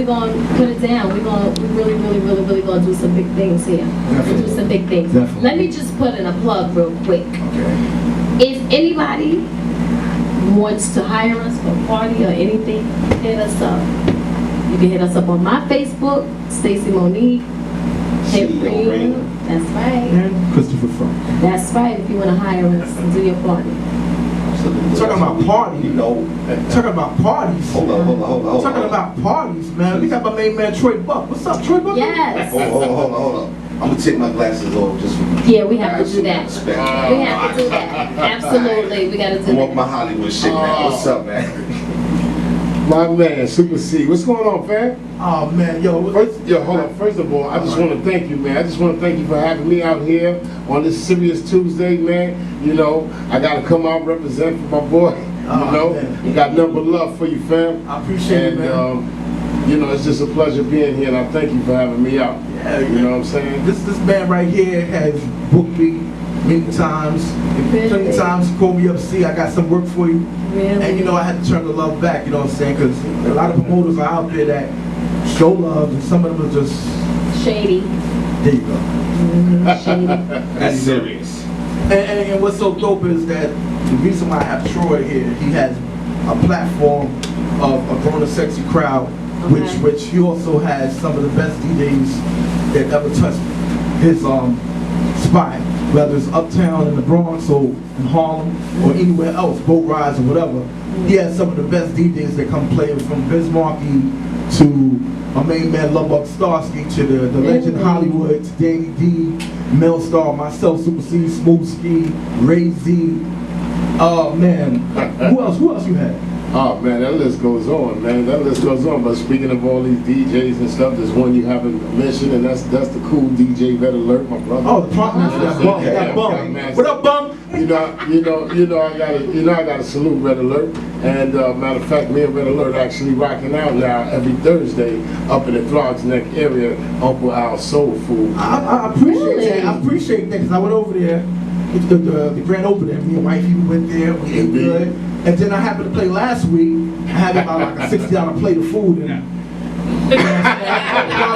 we're gonna put it down. We really gonna do some big things here. Definitely. Do some big things. Definitely. Let me just put in a plug real quick. Okay. If anybody wants to hire us for a party or anything, hit us up. You can hit us up on my Facebook, Stacey Monique. CEO. That's right. And Christopher Funk. That's right. If you want to hire us and do your party. Talking about party, You know. talking about parties. Hold on. Talking about parties, man. We got my main man Troy Buck. What's up, Troy Buck? Yes. Hold on. I'm gonna take my glasses off just for. Yeah, we have to do that. Respect. We have to do that. Absolutely, we got to do I'm off my that. Hollywood shit, man. What's up, man? My man, Super C. What's going on, fam? Oh man, yo. Hold on. First of all, I just want to thank you, man. I just want to thank you for having me out here on this Serious Tuesday, man. You know, I got to come out and represent for my boy. You know, man. got nothing but love for you, fam. I appreciate it, man. You know, it's just a pleasure being here, and I thank you for having me out. Yeah, You know what I'm saying? This man right here has booked me many times. Plenty of times he called me up, see, I got some work for you. Really? And you know, I had to turn the love back, you know what I'm saying? Because a lot of promoters are out there that show love, and some of them are just, Shady. there you go. Shady. That's serious. And what's so dope is that the reason why I have Troy here, he has a platform of a grown and sexy crowd, Okay. which he also has some of the best DJs that ever touched his spot, whether it's uptown in the Bronx or in Harlem or anywhere else, boat rides or whatever. He has some of the best DJs that come play, from Biz Markie to my main man Lubbock Starsky to the legend Hollywood, to Danny D, Mel Star, myself, Super C, Smooth Ski, Ray Z. Oh man, who else you had? Oh man, that list goes on, man. That list goes on. But speaking of all these DJs and stuff, there's one you haven't mentioned, and that's the cool DJ Red Alert, my brother. Oh, the prop master, that bum, Yeah, that bum. man. What up, bum? I gotta salute Red Alert. And matter of fact, me and Red Alert actually rocking out now every Thursday up in the Throgs Neck area, Uncle Al's Soul Food. I appreciate Really? that. I appreciate that because I went over there, the grand opening. Me and wifey went there. We ate Indeed. good, and then I happened to play last week. I had about like a $60 plate of food, and I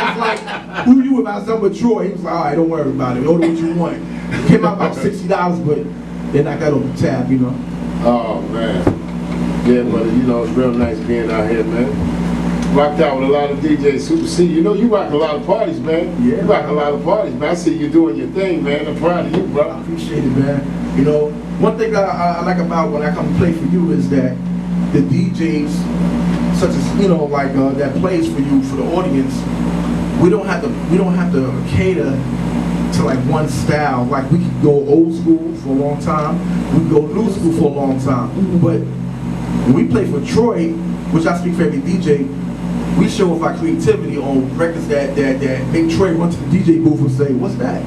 was like, "Who you with?" I said, "I'm with Troy." He was like, "All right, don't worry about it. Order what you want." It came out about $60, but then I got on the tab, you know. Oh man. Yeah, but you know, it's real nice being out here, man. Rocked out with a lot of DJs, Super C. You know, you rock a lot of parties, man. Yeah. You rock a lot of parties, man. I see you doing your thing, man. I'm proud of you, I bro. appreciate it, man. You know, one thing I like about when I come to play for you is that the DJs, such as like that plays for you for the audience, we don't have to cater to like one style. Like we could go old school for a long time, we could go new school for a long time. But when we play for Troy, which I speak for every DJ, we show off our creativity on records that make Troy run to the DJ booth and say, "What's that?"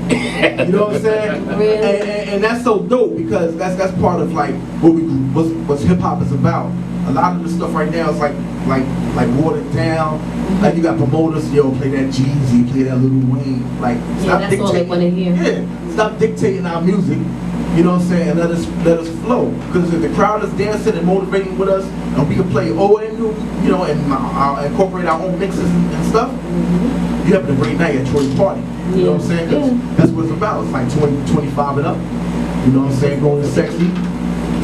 You know what I'm saying? Really? And that's so dope because that's part of like what hip hop is about. A lot of the stuff right now is like watered down. Like you got promoters, yo, play that Jeezy, play that Lil Wayne. Like stop that's all they dictating. wanna hear. Yeah, stop dictating our music. You know what I'm saying? And let us flow. Because if the crowd is dancing and motivating with us, and we can play old and new, you know, and incorporate our own mixes and stuff, you having a great night at Troy's party. You know what I'm saying? 'Cause that's what it's about. It's like 20, 25 and up. You know what I'm saying? Going sexy.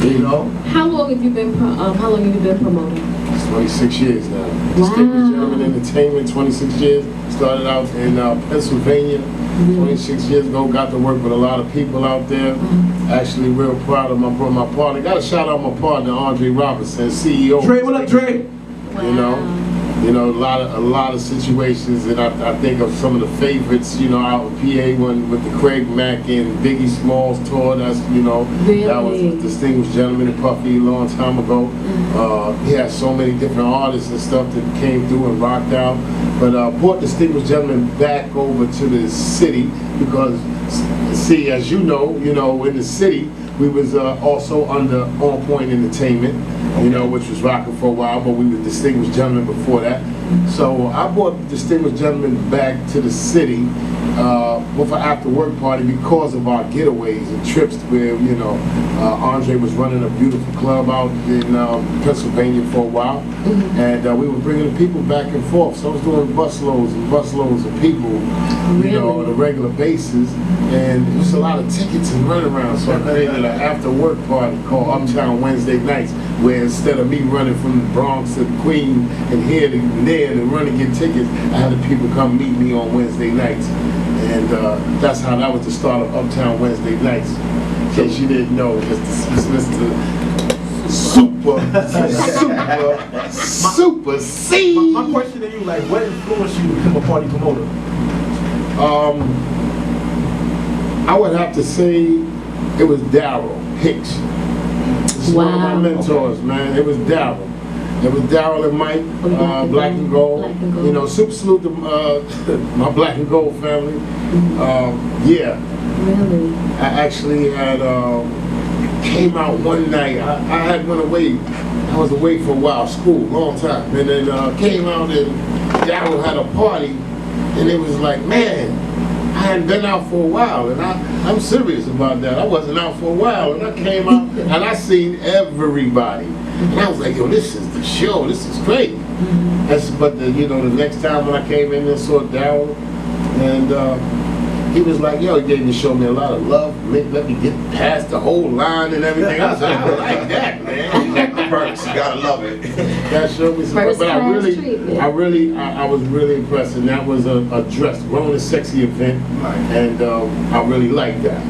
You know? How long have you been promoting? It's 26 years now. Wow. Distinguished Gentleman Entertainment, 26 years. Started out in Pennsylvania 26 years ago. Got to work with a lot of people out there. Actually, real proud of my partner. Got to shout out my partner, Andre Robinson, CEO. Dre, what up, Dre? You know, a lot of situations, and I think of some of the favorites, you know, out in PA when with the Craig Mack and Biggie Smalls tour. That's that was a Distinguished Gentleman and Puffy a long time ago. He had so many different artists and stuff that came through and rocked out. But brought Distinguished Gentleman back over to the city because, see, as you know, in the city. We was also under On Point Entertainment, which was rocking for a while, but we were Distinguished Gentlemen before that. So I brought the distinguished gentleman back to the city with an after-work party because of our getaways and trips where, you know, Andre was running a beautiful club out in Pennsylvania for a while, and we were bringing the people back and forth. So I was doing busloads and busloads of people, you know, on a regular basis, and it was a lot of tickets and runarounds. So I created an after-work party called Uptown Wednesday Nights, where instead of me running from the Bronx to the Queen and here to there and run and get tickets, I had the people come meet me on Wednesday nights. And that's how that was the start of Uptown Wednesday Nights. In case you didn't know, it's Mr. Super C. My question to you, like, what influenced you to become a party promoter? I would have to say it was Daryl Hicks. This is one of my mentors, man. It was Daryl. It was Daryl and Mike, Black and Gold. Black and Gold. You know, super salute to my Black and Gold family. Yeah. Really? I actually had came out one night. I had went away. I was away for a while, school, long time, and then came out and Daryl had a party, and it was like, man, I hadn't been out for a while, and I'm serious about that. I wasn't out for a while, and I came out and I seen everybody, and I was like, yo, this is the show. This is great. But you know, the next time when I came in and saw Daryl, and he was like, yo, he gave me, showed me a lot of love, let me get past the whole line and everything. I was like, I like that, man. Perks, you gotta love it. That showed me some, First but I class treatment. was really impressed, and that was a dress, grown and sexy event, and I really liked that,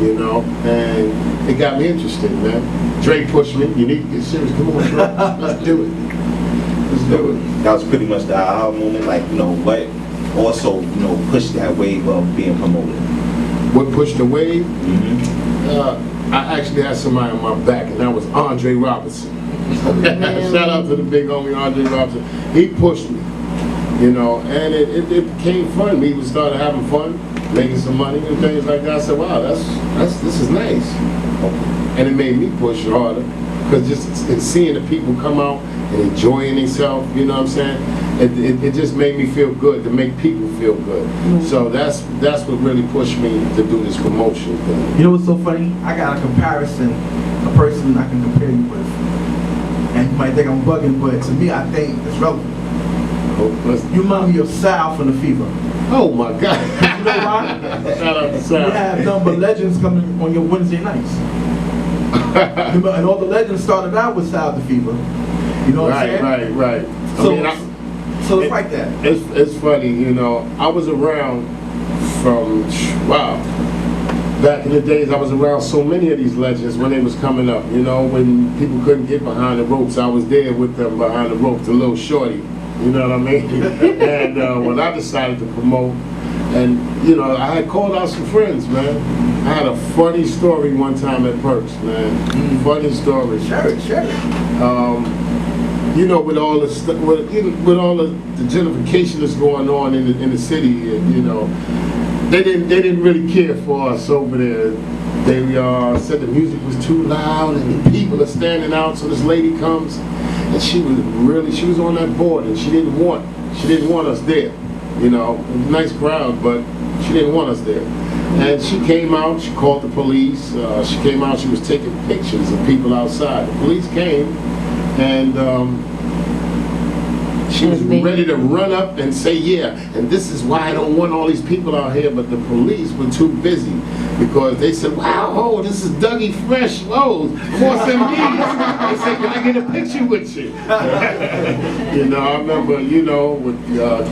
you know, and it got me interested, man. Dre pushed me, you need to get serious, come on, bro, let's do it. Let's do it. That was pretty much the aha moment, like, you know, what also, you know, pushed that wave of being promoted. What pushed the wave? I actually had somebody on my back, and that was Andre Robertson. Shout out to the big homie Andre Robertson. He pushed me, you know, and it became fun. We started having fun, making some money and things like that. I said, wow, this is nice. And it made me push harder, because just in seeing the people come out and enjoying themselves, you know what I'm saying? It just made me feel good, to make people feel good. So that's what really pushed me to do this promotion thing. You know what's so funny? I got a comparison, a person I can compare you with. And you might think I'm bugging, but to me, I think it's relevant. You remind me of Sal from The Fever. Oh my God. You know why? Shout out to Sal. You have nothing but legends coming on your Wednesday nights. And all the legends started out with Sal The Fever. You know what I'm saying? Right. So it's like that. It's funny, you know, I was around from, wow, back in the days I was around so many of these legends when they was coming up, you know, when people couldn't get behind the ropes, I was there with them behind the ropes, the little shorty, you know what I mean? And when I decided to promote, and you know, I had called out some friends, man. I had a funny story one time at Perks, man. Funny story. Share it. You know, with all the with all the gentrification that's going on in the city, you know, they didn't really care for us over there. They said the music was too loud and the people are standing out. So this lady comes, and she was on that board, and she didn't want us there. You know, it was a nice crowd, but she didn't want us there. And she came out, she called the police. She came out, she was taking pictures of people outside. The police came, and she was ready to run up and say, yeah, and this is why I don't want all these people out here, but the police were too busy, because they said, wow, oh, this is Dougie Fresh, whoa, Force MDs. They said, can I get a picture with you? You know, I remember, you know, with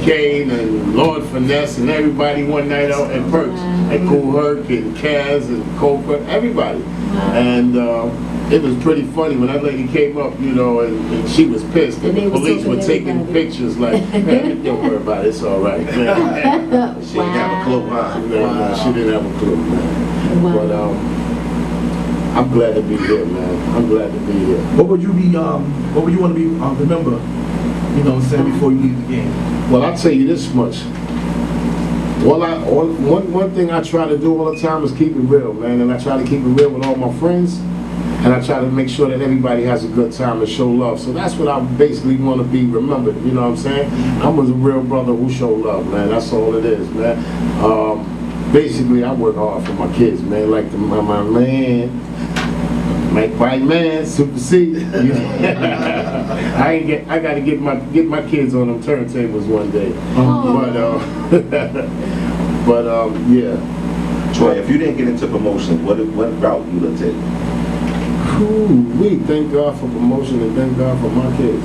Kane and Lord Finesse and everybody one night out at Perks, and Kool Herc and Kaz and Cobra, everybody. And it was pretty funny when that lady came up, you know, and she was pissed. And the police were taking pictures like, man, don't worry about it, it's all right. Man. She didn't have a clue, huh? She didn't have a clue, man. But I'm glad to be here, man. I'm glad to be here. What would you want to be remember, you know what I'm saying, before you leave the game? Well, I'll tell you this much. One thing I try to do all the time is keep it real, man. And I try to keep it real with all my friends. And I try to make sure that everybody has a good time and show love. So that's what I basically want to be remembered, you know what I'm saying? I was a real brother who showed love, man. That's all it is, man. Basically, I work hard for my kids, man. Like my man, my white man, Super C. I gotta get my kids on them turntables one day. But yeah. Troy, if you didn't get into promotion, what route you would take? We thank God for promotion and thank God for my kids.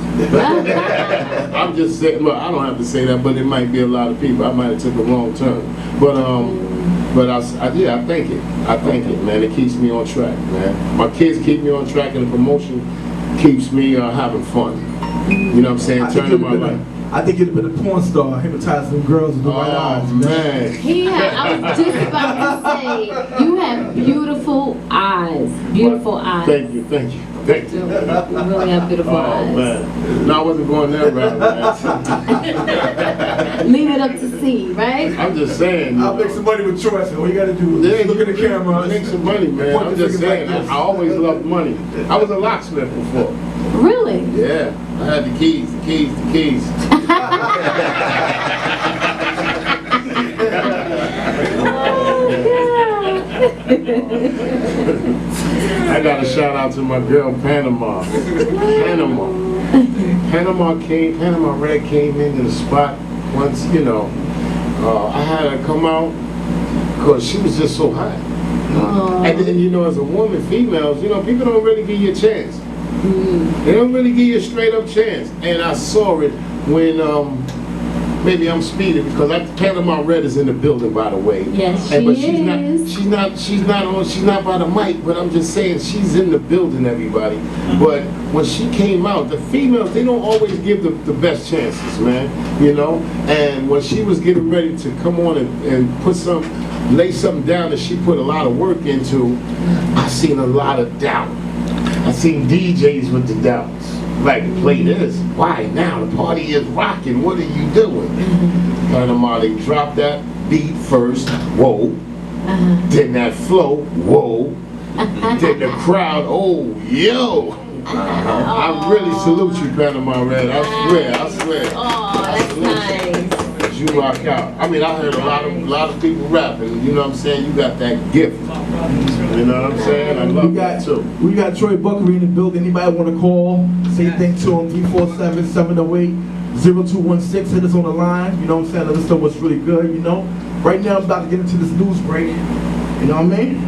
I'm just saying, look, I don't have to say that, but it might be a lot of people. I might have took a wrong turn. But I thank it. I thank it, man. It keeps me on track, man. My kids keep me on track, and the promotion keeps me having fun. You know what I'm saying? Turning my life. I think you'd have been a porn star, hypnotizing girls with the right eyes, man. I was just about to say, you have beautiful eyes. Beautiful eyes. Thank you. You really have beautiful eyes. Man. No, I wasn't going that route, man. Leave it up to see, right? I'm just saying. I'll make some money with Troy, so all you gotta do is look at the camera. Make some money, man. I'm just saying. I always loved money. I was a locksmith before. Really? Yeah. I had the keys. I got a shout out to my girl Panama Red came into the spot once, you know. I had her come out because she was just so hot. And then, you know, as a woman, females, you know, people don't really give you a chance. They don't really give you a straight up chance. And I saw it when maybe I'm speeding because Panama Red is in the building, by the way. Yes, she but is. She's not by the mic, but I'm just saying she's in the building, everybody. But when she came out, the females, they don't always give the best chances, man. You know? And when she was getting ready to come on and lay something down that she put a lot of work into, I seen a lot of doubt. I seen DJs with the doubts. Like, play this. Why now? The party is rocking. What are you doing? Panama, they dropped that beat first. Whoa. Then that flow. Whoa. Then the crowd. Oh, yo. I really salute you, Panama Red. I swear. Oh, that's nice. You rock out. I mean, I heard a lot of people rapping. You know what I'm saying? You got that gift. You know what I'm saying? I love that too. We got Troy Buckery in the building. Anybody want to call? Say anything to him. 347-708-0216. Hit us on the line. You know what I'm saying? Let us know what's really good. You know. Right now, I'm about to get into this news break. You know what I mean?